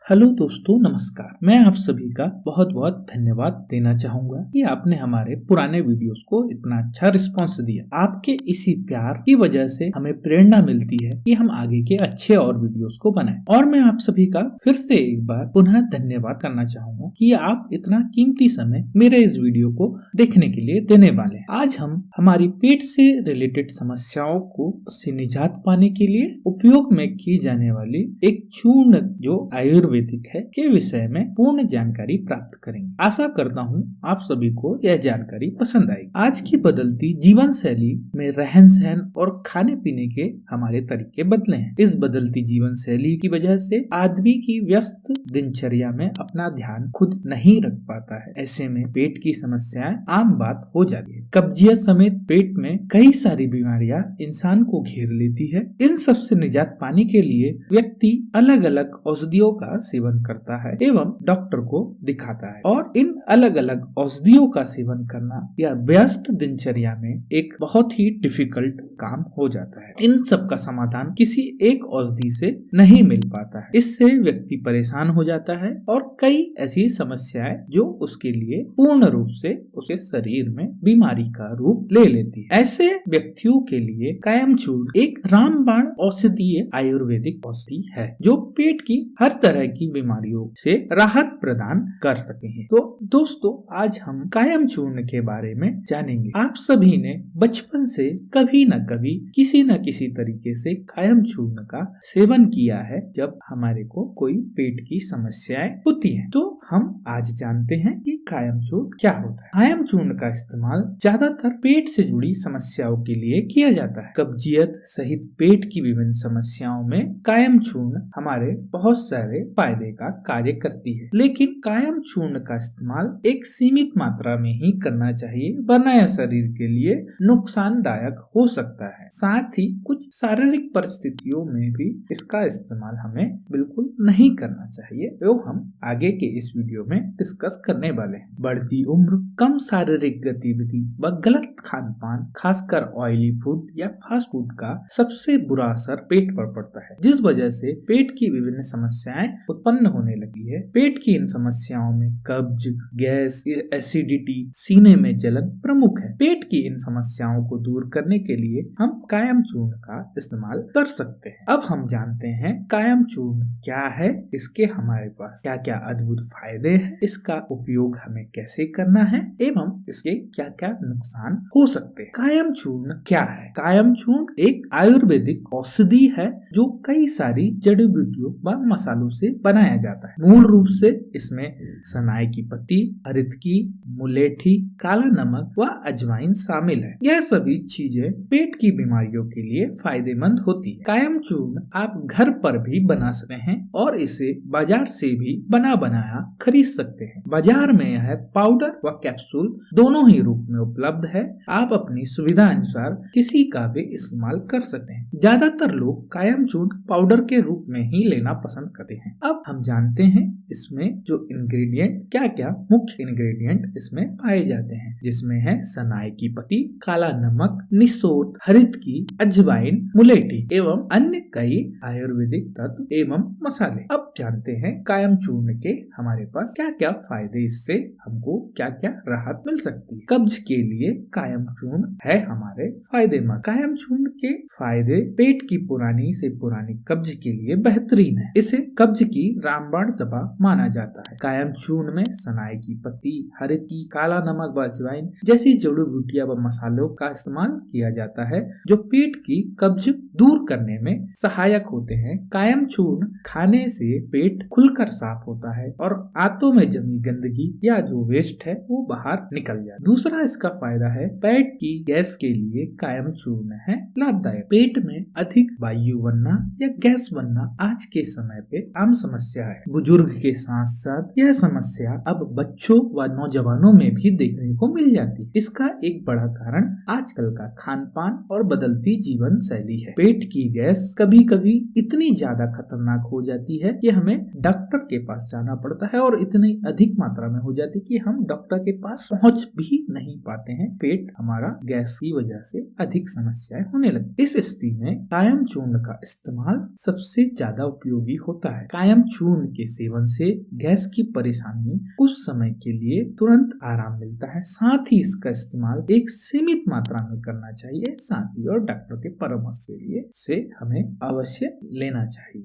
Hello दोस्तों, नमस्कार। मैं आप सभी का बहुत बहुत धन्यवाद देना चाहूंगा कि आपने हमारे पुराने वीडियोस को इतना अच्छा रिस्पांस दिया। आपके इसी प्यार की वजह से हमें प्रेरणा मिलती है कि हम आगे के अच्छे और वीडियोस को बनाएं। और मैं आप सभी का फिर से एक बार पुनः धन्यवाद करना चाहूंगा कि आप इतना कीमती समय मेरे इस वीडियो को देखने के लिए देने वाले हैं। आज हम हमारी पेट से रिलेटेड समस्याओं को से निजात पाने के लिए उपयोग में की जाने वाली एक चूर्ण जो आयुर्वेदिक है के विषय में पूर्ण जानकारी प्राप्त करेंगे। आशा करता हूँ आप सभी को यह जानकारी पसंद आएगी। आज की बदलती जीवन शैली में रहन सहन और खाने पीने के हमारे तरीके बदले हैं। इस बदलती जीवन शैली की वजह से आदमी की व्यस्त दिनचर्या में अपना ध्यान खुद नहीं रख पाता है। ऐसे में पेट की समस्याएं आम बात हो जाती है। कब्जियत समेत पेट में कई सारी बीमारियां इंसान को घेर लेती है। इन सब से निजात पाने के लिए व्यक्ति अलग अलग औषधियों का सेवन करता है एवं डॉक्टर को दिखाता है, और इन अलग अलग औषधियों का सेवन करना या व्यस्त दिनचर्या में एक बहुत ही डिफिकल्ट काम हो जाता है। इन सब का समाधान किसी एक औषधि से नहीं मिल पाता है। इससे व्यक्ति परेशान हो जाता है और कई ऐसी समस्याएं जो उसके लिए पूर्ण रूप से उसके शरीर में बीमारी का रूप ले लेती है। ऐसे व्यक्तियों के लिए कायमचूर्ण एक रामबाण औषधीय आयुर्वेदिक औषधि है जो पेट की हर तरह की बीमारियों से राहत प्रदान कर सकते हैं। तो दोस्तों, आज हम कायमचूर्ण के बारे में जानेंगे। आप सभी ने बचपन से कभी न कभी किसी न किसी तरीके से कायमचूर्ण का सेवन किया है जब हमारे को कोई पेट की समस्याएं होती हैं। तो हम आज जानते हैं कि कायमचूर्ण क्या होता है। कायमचूर्ण का इस्तेमाल ज्यादातर पेट से जुड़ी समस्याओं के लिए किया जाता है। कब्जियत सहित पेट की विभिन्न समस्याओं में कायमचूर्ण हमारे बहुत सारे फायदे का कार्य करती है, लेकिन कायमचूर्ण का इस्तेमाल एक सीमित मात्रा में ही करना चाहिए, वरना यह शरीर के लिए नुकसानदायक हो सकता है। साथ ही कुछ शारीरिक परिस्थितियों में भी इसका इस्तेमाल हमें बिल्कुल नहीं करना चाहिए, जो हम आगे के इस वीडियो में डिस्कस करने वाले हैं। बढ़ती उम्र, कम शारीरिक गतिविधि व गलत खान पान, खासकर ऑयली फूड या फास्ट फूड का सबसे बुरा असर पेट पर पड़ता है, जिस वजह से पेट की विभिन्न समस्याएं उत्पन्न होने लगी है। पेट की इन समस्याओं में कब्ज, गैस, एसिडिटी, सीने में जलन प्रमुख है। पेट की इन समस्याओं को दूर करने के लिए हम कायमचूर्ण का इस्तेमाल कर सकते हैं। अब हम जानते हैं कायमचूर्ण क्या है, इसके हमारे पास क्या क्या अद्भुत फायदे हैं, इसका उपयोग हमें कैसे करना है एवं इसके क्या क्या नुकसान हो सकते हैं। कायमचूर्ण क्या है? कायमचूर्ण एक आयुर्वेदिक औषधि है जो कई सारी जड़ी बूटियों व मसालों से बनाया जाता है। मूल रूप से इसमें सनाई की पत्ती, हरितकी, मुलेठी, काला नमक व अजवाइन शामिल है। यह सभी चीजें पेट की बीमारियों के लिए फायदेमंद होती है। कायमचूर्ण आप घर पर भी बना सकते हैं और इसे बाजार से भी बना बनाया खरीद सकते हैं। बाजार में यह पाउडर व कैप्सूल दोनों ही रूप में उपलब्ध है। आप अपनी सुविधा अनुसार किसी का भी इस्तेमाल कर सकते हैं। ज्यादातर लोग कायमचूर्ण पाउडर के रूप में ही लेना पसंद करते हैं। अब हम जानते हैं इसमें जो इंग्रेडिएंट क्या क्या मुख्य इंग्रेडिएंट इसमें पाए जाते हैं, जिसमें है सनाई की पत्ती, काला नमक, निसोट, हरितकी, अजवाइन, मुलेठी एवं अन्य कई आयुर्वेदिक तत्व एवं मसाले। अब जानते हैं कायमचूर्ण के हमारे पास क्या क्या फायदे, इससे हमको क्या क्या राहत मिल सकती है। कब्ज के लिए कायमचूर्ण है हमारे फायदेमंद। कायमचूर्ण के फायदे पेट की पुरानी से पुरानी कब्ज के लिए बेहतरीन है। इसे कब्ज की रामबाण दवा माना जाता है। कायमचूर्ण में सनाई की पत्ती, हरितकी, काला नमक व अजवाइन जैसी जड़ी बूटियां व मसालों का इस्तेमाल किया जाता है जो पेट की कब्ज दूर करने में सहायक होते हैं। कायमचूर्ण खाने से पेट खुलकर साफ होता है और आंतों में जमी गंदगी या जो वेस्ट है वो बाहर निकल जाए। दूसरा इसका फायदा है पेट की गैस के लिए कायमचूर्ण है लाभदायक। पेट में अधिक वायु बनना या गैस बनना आज के समय पे आम समस्या है। बुजुर्ग के साथ साथ यह समस्या अब बच्चों व नौजवानों में भी देखने को मिल जाती है। इसका एक बड़ा कारण आजकल का खान पान और बदलती जीवन शैली है। पेट की गैस कभी कभी इतनी ज्यादा खतरनाक हो जाती है कि हमें डॉक्टर के पास जाना पड़ता है और इतनी अधिक मात्रा में हो जाती है कि हम डॉक्टर के पास पहुंच भी नहीं पाते हैं। पेट हमारा गैस की वजह से अधिक समस्याएं होने लगती। इस स्थिति में कायमचूर्ण का इस्तेमाल सबसे ज्यादा उपयोगी होता है। कायम चूर्ण के सेवन से गैस की परेशानी कुछ समय के लिए तुरंत आराम मिलता है। साथ ही इसका इस्तेमाल एक सीमित मात्रा में करना चाहिए। साथ ही और डॉक्टर के परामर्श के लिए से हमें अवश्य लेना चाहिए।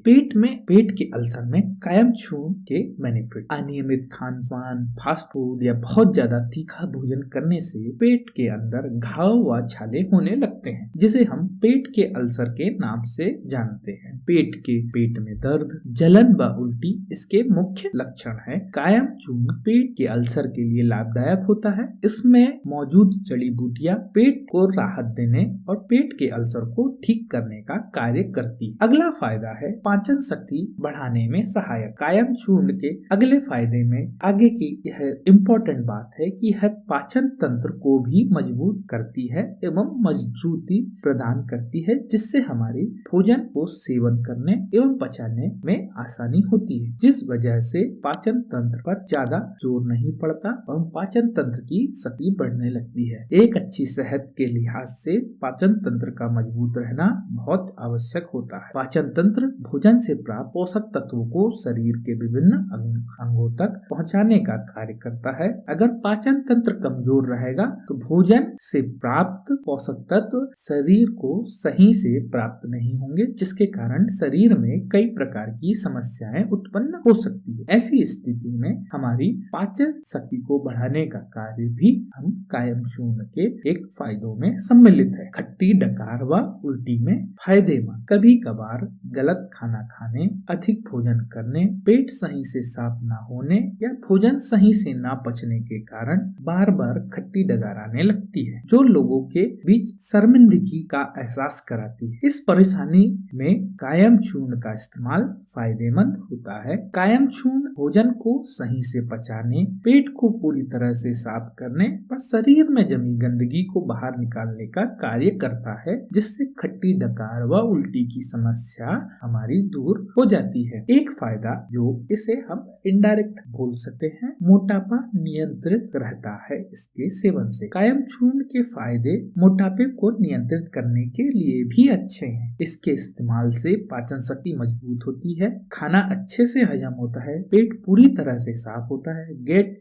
पेट के अल्सर में कायम चूर्ण के बेनिफिट। अनियमित खान पान, फास्ट फूड या बहुत ज्यादा तीखा भोजन करने से पेट के अंदर घाव व छाले होने लगते हैं, जिसे हम पेट के अल्सर के नाम से जानते हैं। पेट में दर्द, जलन व उल्टी इसके मुख्य लक्षण है। कायम चूर्ण पेट के अल्सर के लिए लाभदायक होता है। इसमें मौजूद जड़ी बूटियां पेट को राहत देने और पेट के अल्सर को ठीक करने का कार्य करती है। अगला फायदा है पाचन शक्ति बढ़ाने में सहायक। कायम चूर्ण के अगले फायदे में आगे की यह इम्पोर्टेंट बात है कि यह पाचन तंत्र को भी मजबूत करती है एवं मजबूती प्रदान करती है, जिससे हमारी भोजन को सेवन करने एवं पचाने में आसानी होती है, जिस वजह से पाचन तंत्र पर ज्यादा जोर नहीं पड़ता एवं पाचन तंत्र की शक्ति बढ़ने लगती है। एक अच्छी सेहत के लिहाज से पाचन तंत्र का मजबूत रहना बहुत आवश्यक होता है। पाचन तंत्र भोजन से प्राप्त पोषक तत्वों को शरीर के विभिन्न अंगों तक पहुंचाने का कार्य करता है। अगर पाचन तंत्र कमजोर रहेगा तो भोजन से प्राप्त पोषक तत्व शरीर को सही से प्राप्त नहीं होंगे, जिसके कारण शरीर में कई प्रकार की समस्याएं उत्पन्न हो सकती है। ऐसी स्थिति में हमारी पाचन शक्ति को बढ़ाने का कार्य भी हम कायम चूर्ण के एक फायदों में सम्मिलित है। खट्टी डकार व उल्टी में फायदेमंद। कभी कभार गलत खाना खाने, अधिक भोजन करने, पेट सही से साफ न होने या भोजन सही से न पचने के कारण बार बार खट्टी डकार आने लगती है, जो लोगों के बीच शर्मिंदगी का एहसास कराती है। इस परेशानी में कायम चूर्ण का इस्तेमाल फायदेमंद होता है। कायम चूर्ण भोजन को सही से पचाने, पेट को पूरी तरह से साफ करने व शरीर में जमी गंदगी को बाहर निकालने का कार्य करता है, जिससे खट्टी डकार व उल्टी की समस्या हमारी दूर हो जाती है। एक फायदा जो इसे हम इनडायरेक्ट बोल सकते हैं, मोटापा नियंत्रित रहता है इसके सेवन से। कायम चूर्ण के फायदे मोटापे को नियंत्रित करने के लिए भी अच्छे हैं। इसके इस्तेमाल से पाचन शक्ति मजबूत होती है, खाना अच्छे से हजम होता है, पेट पूरी तरह से साफ होता है,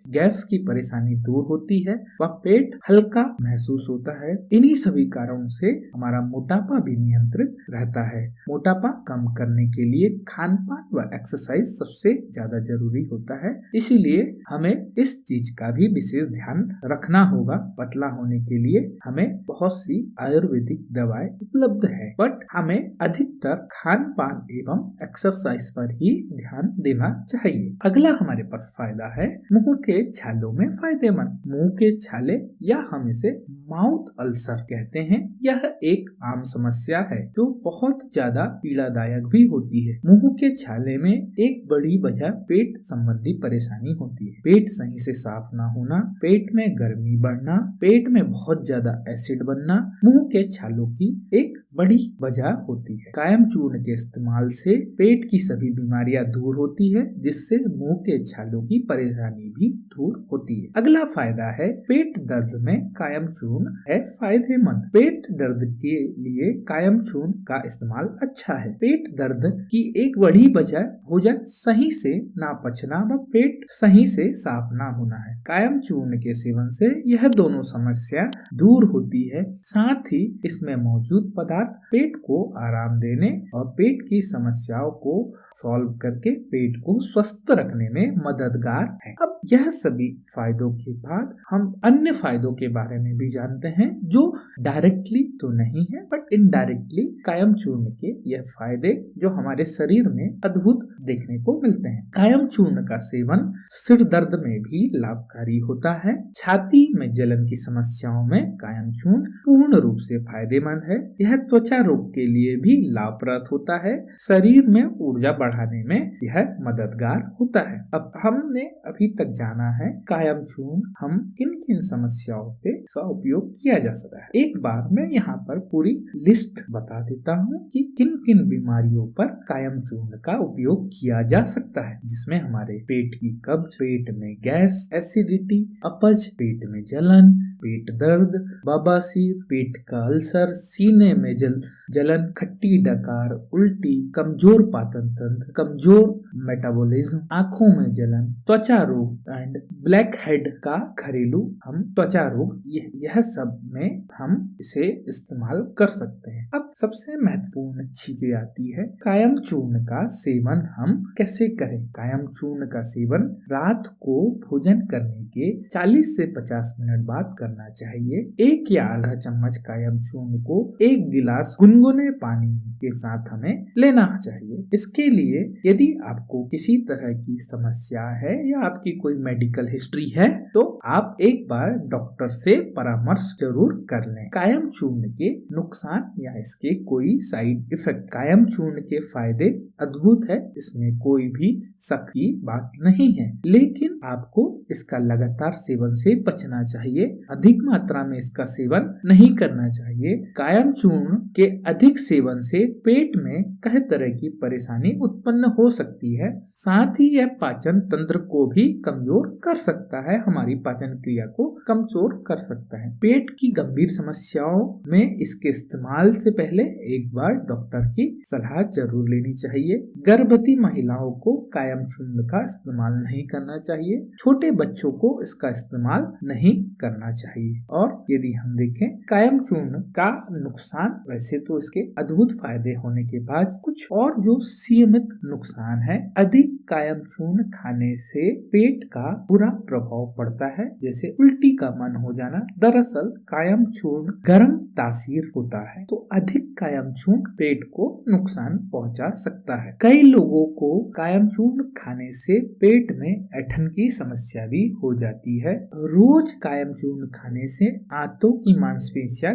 गैस की परेशानी दूर होती है व पेट हल्का महसूस होता है। इन्हीं सभी कारणों से हमारा मोटापा भी नियंत्रित रहता है। मोटापा कम करने के लिए खान पान व एक्सरसाइज सबसे ज्यादा जरूरी होता है, इसीलिए हमें इस चीज का भी विशेष ध्यान रखना होगा। पतला होने के लिए हमें बहुत सी आयुर्वेदिक दवाएं उपलब्ध है, बट हमें अधिकतर खान पान एवं एक्सरसाइज पर ही ध्यान देना चाहिए। अगला हमारे पास फायदा है मुंह के छालों में फायदेमंद। मुंह के छाले या हम इसे माउथ अल्सर कहते हैं, यह एक आम समस्या है जो बहुत ज्यादा पीड़ादायक भी होती है। मुंह के छाले में एक बड़ी वजह पेट संबंधी परेशानी होती है। पेट सही से साफ ना होना, पेट में गर्मी बढ़ना, पेट में बहुत ज्यादा एसिड बनना मुंह के छालों की एक बड़ी वजह होती है। कायम चूर्ण के इस्तेमाल से पेट की सभी बीमारियां दूर होती है, जिससे मुंह के छालों की परेशानी भी दूर होती है। अगला फायदा है पेट दर्द में कायम चूर्ण है फायदेमंद। पेट दर्द के लिए कायम चूर्ण का इस्तेमाल अच्छा है। पेट दर्द की एक बड़ी वजह भोजन सही से ना पचना व पेट सही से साफ ना होना है। कायम चूर्ण के सेवन से यह दोनों समस्या दूर होती है। साथ ही इसमें मौजूद पदार्थ पेट को आराम देने और पेट की समस्याओं को सॉल्व करके पेट को स्वस्थ रखने में मददगार है। अब यह सभी फायदों के बाद हम अन्य फायदों के बारे में भी जानते हैं, जो डायरेक्टली तो नहीं है बट इनडायरेक्टली कायम चूर्ण के यह फायदे जो हमारे शरीर में अद्भुत देखने को मिलते हैं। कायम चूर्ण का सेवन सिर दर्द में भी लाभकारी होता है। छाती में जलन की समस्याओं में कायम चूर्ण पूर्ण रूप से फायदेमंद है। यह त्वचा रोग के लिए भी लाभप्रद होता है। शरीर में ऊर्जा बढ़ाने में यह मददगार होता है। अब हमने अभी तक जाना है कायम चूर्ण हम किन किन समस्याओं पे इसका उपयोग किया जा सकता है। एक बार मैं यहाँ पर पूरी लिस्ट बता देता हूँ कि किन किन बीमारियों पर कायम चूर्ण का उपयोग किया जा सकता है, जिसमें हमारे पेट की कब्ज, पेट में गैस, एसिडिटी, अपच, पेट में जलन, पेट दर्द, बवासीर, पेट का अल्सर, सीने में जलन, खट्टी डकार, उल्टी, कमजोर पाचन तंत्र, कमजोर मेटाबॉलिज्म, आंखों में जलन, त्वचा रोग एंड ब्लैक हेड का घरेलू हम त्वचा रोग, यह सब में हम इसे इस्तेमाल कर सकते हैं। अब सबसे महत्वपूर्ण चीजें आती है, कायम चूर्ण का सेवन हम कैसे करें। कायम चूर्ण का सेवन रात को भोजन करने के 40 से 50 मिनट बाद करना चाहिए। 1 या आधा चम्मच कायम चूर्ण को 1 गिलास गुनगुने पानी के साथ हमें लेना चाहिए। इसके लिए यदि आपको किसी तरह की समस्या है या आपकी कोई मेडिकल हिस्ट्री है तो आप एक बार डॉक्टर से परामर्श जरूर कर लें। कायम चूर्ण के नुकसान या इसके कोई साइड इफेक्ट, कायम चूर्ण के फायदे अद्भुत है, इसमें कोई भी शक की बात नहीं है, लेकिन आपको इसका लगातार सेवन से बचना चाहिए। अधिक मात्रा में इसका सेवन नहीं करना चाहिए। कायम चूर्ण के अधिक सेवन से पेट में कई तरह की परेशानी उत्पन्न हो सकती है। साथ ही यह पाचन तंत्र को भी कमजोर कर सकता है, हमारी पाचन क्रिया को कमजोर कर सकता है। पेट की गंभीर समस्याओं में इसके इस्तेमाल से पहले एक बार डॉक्टर की सलाह जरूर लेनी चाहिए। गर्भवती महिलाओं को कायम चूर्ण का इस्तेमाल नहीं करना चाहिए। छोटे बच्चों को इसका इस्तेमाल नहीं करना चाहिए। और यदि हम देखें कायम चूर्ण का नुकसान, वैसे तो इसके अद्भुत फायदे होने के बाद कुछ और जो सीमित नुकसान है। अधिक कायम चूर्ण खाने से पेट का बुरा प्रभाव पड़ता है, जैसे उल्टी का मन हो जाना। दरअसल कायम चूर्ण गर्म तासीर होता है, तो अधिक कायम चूर्ण पेट को नुकसान पहुंचा सकता है। कई लोगों को कायम चूर्ण खाने से पेट में ऐंठन की समस्या भी हो जाती है। रोज कायम चूर्ण खाने से आंतों की मांसपेशियां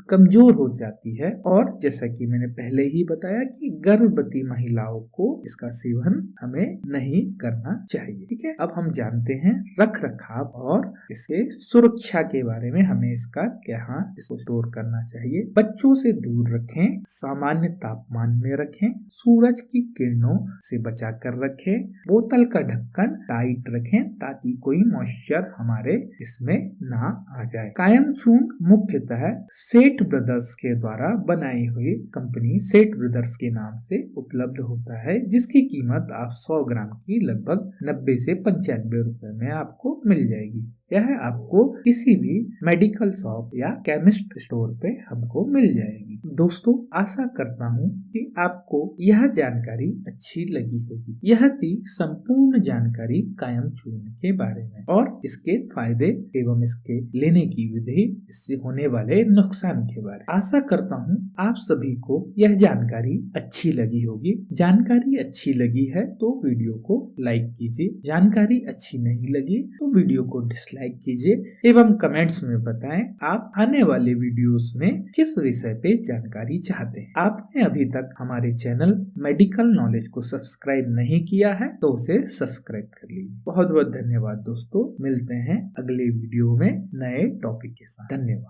कमजोर हो जाती है, और जैसा कि मैंने पहले ही बताया कि गर्भवती महिलाओं को इसका सेवन हमें नहीं करना चाहिए। ठीक है, अब हम जानते हैं रख रखाव और इसके सुरक्षा के बारे में। हमें इसका क्या इसको स्टोर करना चाहिए। बच्चों से दूर रखें, सामान्य तापमान में रखें, सूरज की किरणों से बचा कर रखें, बोतल का ढक्कन टाइट रखें ताकि कोई मॉइस्चर हमारे इसमें ना आ जाए। कायम चूर्ण मुख्यतः सेठ ब्रदर्स के द्वारा बनाई हुई कंपनी सेठ ब्रदर्स के नाम से उपलब्ध होता है, जिसकी कीमत आप 100 ग्राम की लगभग 90 से 95 रुपए में आपको मिल जाएगी। यह आपको किसी भी मेडिकल शॉप या केमिस्ट स्टोर पे हमको मिल जाएगी। दोस्तों, आशा करता हूँ कि आपको यह जानकारी अच्छी लगी होगी। यह थी संपूर्ण जानकारी कायम चूर्ण के बारे में और इसके फायदे एवं इसके लेने की विधि, इससे होने वाले नुकसान के बारे में। आशा करता हूँ आप सभी को यह जानकारी अच्छी लगी होगी। जानकारी अच्छी लगी है तो वीडियो को लाइक कीजिए, जानकारी अच्छी नहीं लगी तो वीडियो को डिसलाइक कीजिए एवं कमेंट्स में बताएं आप आने वाले वीडियोस में किस विषय पे जानकारी चाहते हैं। आपने अभी तक हमारे चैनल मेडिकल नॉलेज को सब्सक्राइब नहीं किया है तो उसे सब्सक्राइब कर लीजिए। बहुत बहुत धन्यवाद दोस्तों, मिलते हैं अगले वीडियो में नए टॉपिक के साथ। धन्यवाद।